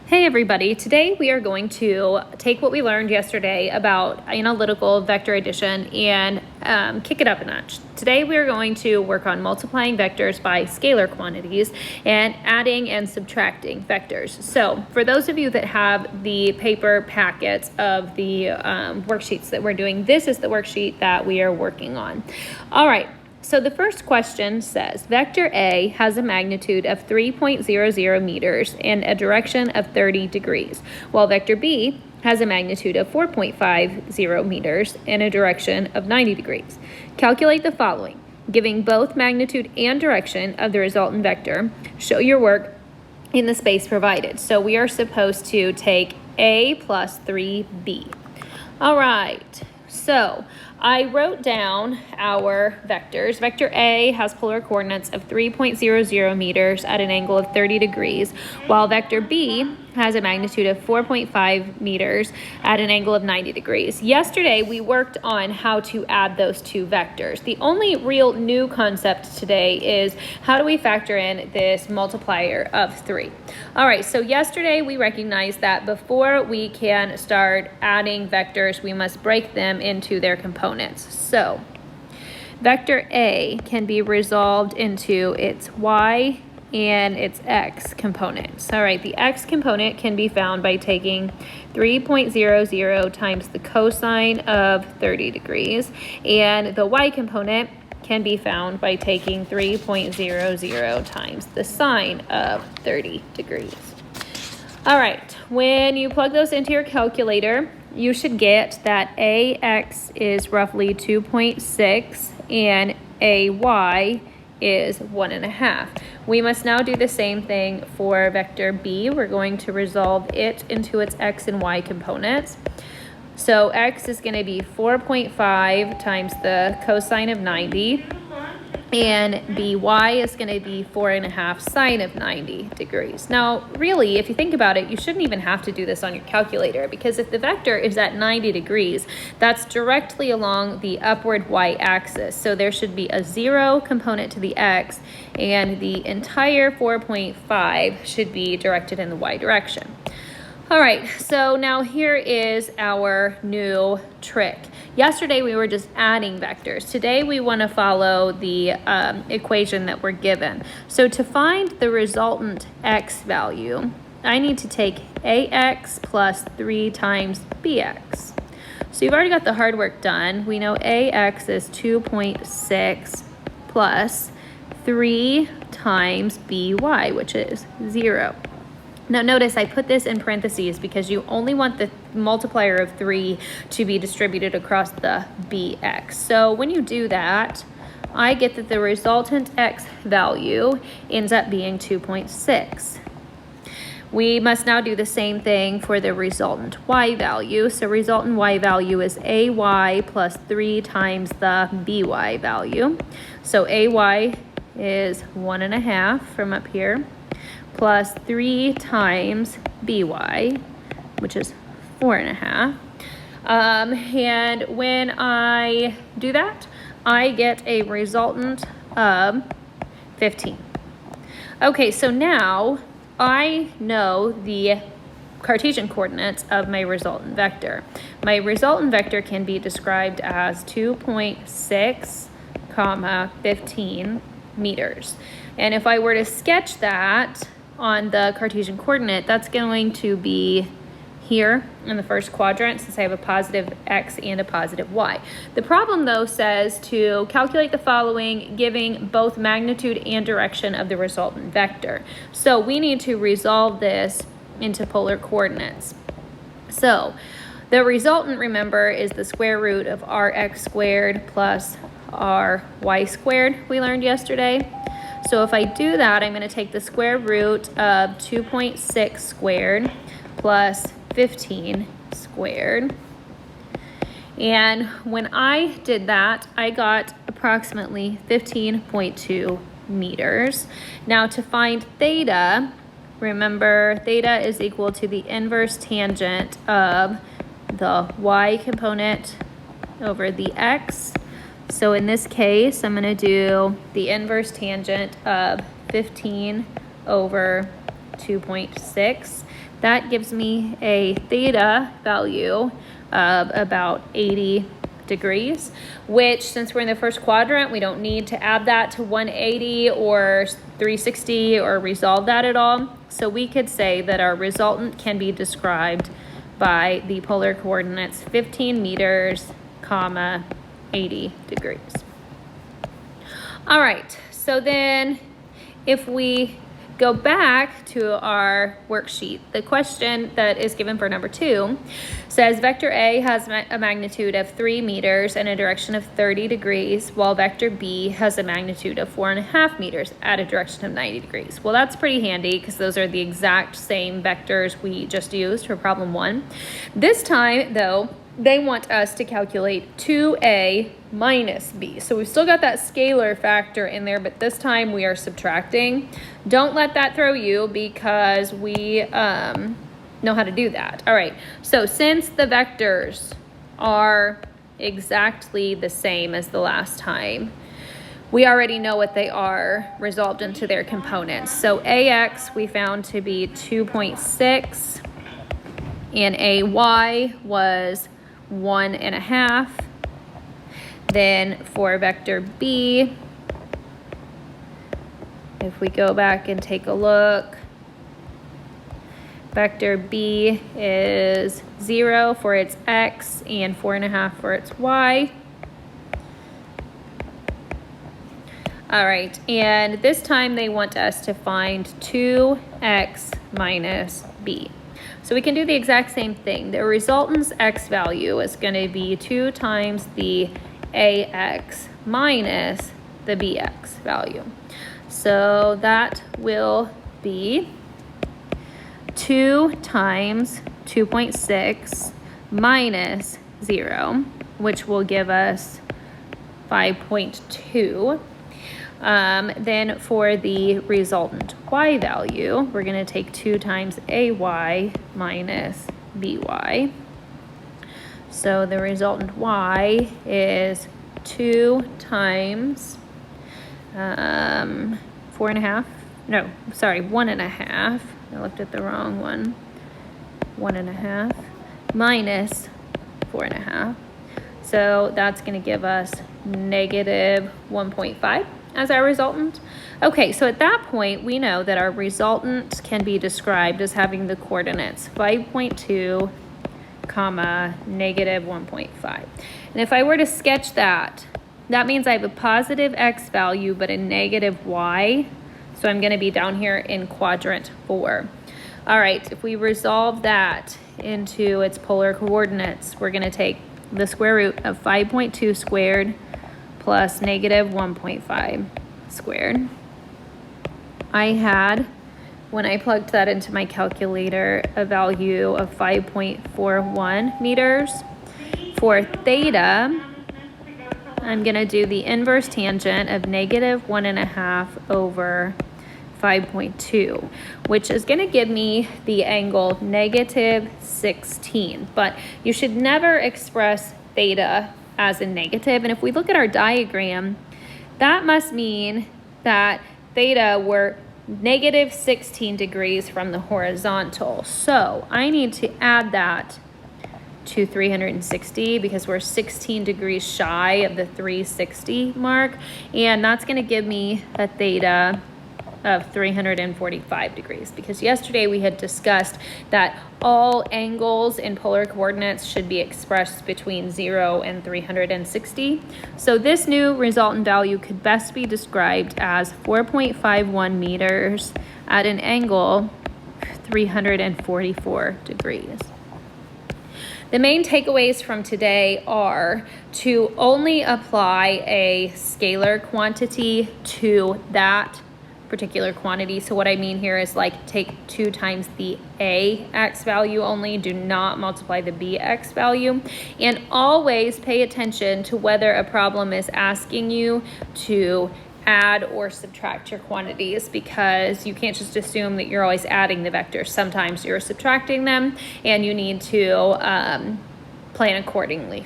Hey everybody, today we are going to take what we learned yesterday about analytical vector addition and kick it up a notch. Today we are going to work on multiplying vectors by scalar quantities and adding and subtracting vectors. So for those of you that have the paper packets of the worksheets that we're doing, this is the worksheet that we are working on. All right. So the first question says, vector A has a magnitude of 3.00 meters and a direction of 30 degrees, while vector B has a magnitude of 4.50 meters and a direction of 90 degrees. Calculate the following. Giving both magnitude and direction of the resultant vector, show your work in the space provided. So we are supposed to take A plus 3B. All right. So I wrote down our vectors. Vector A has polar coordinates of 3.00 meters at an angle of 30 degrees, while vector B has a magnitude of 4.5 meters at an angle of 90 degrees. Yesterday, we worked on how to add those two vectors. The only real new concept today is how do we factor in this multiplier of 3. All right, so yesterday we recognized that before we can start adding vectors, we must break them into their components. So vector A can be resolved into its y and its x components. All right, the x component can be found by taking 3.00 times the cosine of 30 degrees, and the y component can be found by taking 3.00 times the sine of 30 degrees. All right, when you plug those into your calculator, you should get that AX is roughly 2.6 and AY is 1.5. We must now do the same thing for vector B. We're going to resolve it into its x and y components. So x is going to be 4.5 times the cosine of 90, and by is going to be 4.5 sine of 90 degrees. Now, really, if you think about it, you shouldn't even have to do this on your calculator, because if the vector is at 90 degrees, that's directly along the upward y-axis. So there should be a 0 component to the x, and the entire 4.5 should be directed in the y direction. All right, so now here is our new trick. Yesterday we were just adding vectors. Today we want to follow the equation that we're given. So to find the resultant x value, I need to take ax plus 3 times bx. So you've already got the hard work done. We know ax is 2.6 plus 3 times by, which is 0. Now notice I put this in parentheses because you only want the multiplier of 3 to be distributed across the bx. So when you do that, I get that the resultant x value ends up being 2.6. We must now do the same thing for the resultant y value. So resultant y value is ay plus 3 times the by value. So ay is 1.5 from up here, plus 3 times by, which is 4.5. And when I do that, I get a resultant of 15. Okay, so now I know the Cartesian coordinates of my resultant vector. My resultant vector can be described as 2.6, 15 meters. And if I were to sketch that on the Cartesian coordinate, that's going to be here in the first quadrant, since I have a positive x and a positive y. The problem though says to calculate the following, giving both magnitude and direction of the resultant vector. So we need to resolve this into polar coordinates. So the resultant, remember, is the square root of rx squared plus ry squared we learned yesterday. So if I do that, I'm going to take the square root of 2.6 squared plus 15 squared. And when I did that, I got approximately 15.2 meters. Now to find theta, remember theta is equal to the inverse tangent of the y component over the x. So in this case, I'm going to do the inverse tangent of 15 over 2.6. that gives me a theta value of about 80 degrees, which, since we're in the first quadrant, we don't need to add that to 180 or 360 or resolve that at all. So we could say that our resultant can be described by the polar coordinates 15 meters, comma, 80 degrees. All right, so then if we go back to our worksheet, the question that is given for number 2 says vector A has a magnitude of 3 meters and a direction of 30 degrees, while vector B has a magnitude of 4.5 meters at a direction of 90 degrees. Well, that's pretty handy because those are the exact same vectors we just used for problem 1. This time, though, they want us to calculate 2a minus b. So we've still got that scalar factor in there, but this time we are subtracting. Don't let that throw you because we know how to do that. All right, so since the vectors are exactly the same as the last time, we already know what they are resolved into their components. So ax we found to be 2.6 and ay was 1.5. Then for vector B, if we go back and take a look, vector B is 0 for its x and 4.5 for its y. All right, and this time they want us to find 2x minus b. So we can do the exact same thing. The resultant's x value is going to be 2 times the ax minus the bx value. So that will be 2 times 2.6 minus 0, which will give us 5.2. Then for the resultant y value, we're going to take 2 times ay minus by. So the resultant y is 2 times 4.5. No, sorry, 1.5. I looked at the wrong one. 1.5 minus 4.5. So that's going to give us negative 1.5 as our resultant. Okay, so at that point, we know that our resultant can be described as having the coordinates 5.2, comma, negative 1.5. And if I were to sketch that, that means I have a positive x value, but a negative y. So I'm gonna be down here in quadrant 4. All right, if we resolve that into its polar coordinates, we're gonna take the square root of 5.2 squared plus negative 1.5 squared. I had, when I plugged that into my calculator, a value of 5.41 meters. For theta, I'm going to do the inverse tangent of negative 1.5 over 5.2, which is going to give me the angle negative 16. But you should never express theta as a negative. And if we look at our diagram, that must mean that theta were negative 16 degrees from the horizontal. So I need to add that to 360 because we're 16 degrees shy of the 360 mark. And that's going to give me a theta of 345 degrees, because yesterday we had discussed that all angles in polar coordinates should be expressed between 0 and 360. So this new resultant value could best be described as 4.51 meters at an angle 344 degrees. The main takeaways from today are to only apply a scalar quantity to that particular quantity. So what I mean here is like take 2 times the ax value only, do not multiply the bx value, and always pay attention to whether a problem is asking you to add or subtract your quantities, because you can't just assume that you're always adding the vectors. Sometimes you're subtracting them and you need to plan accordingly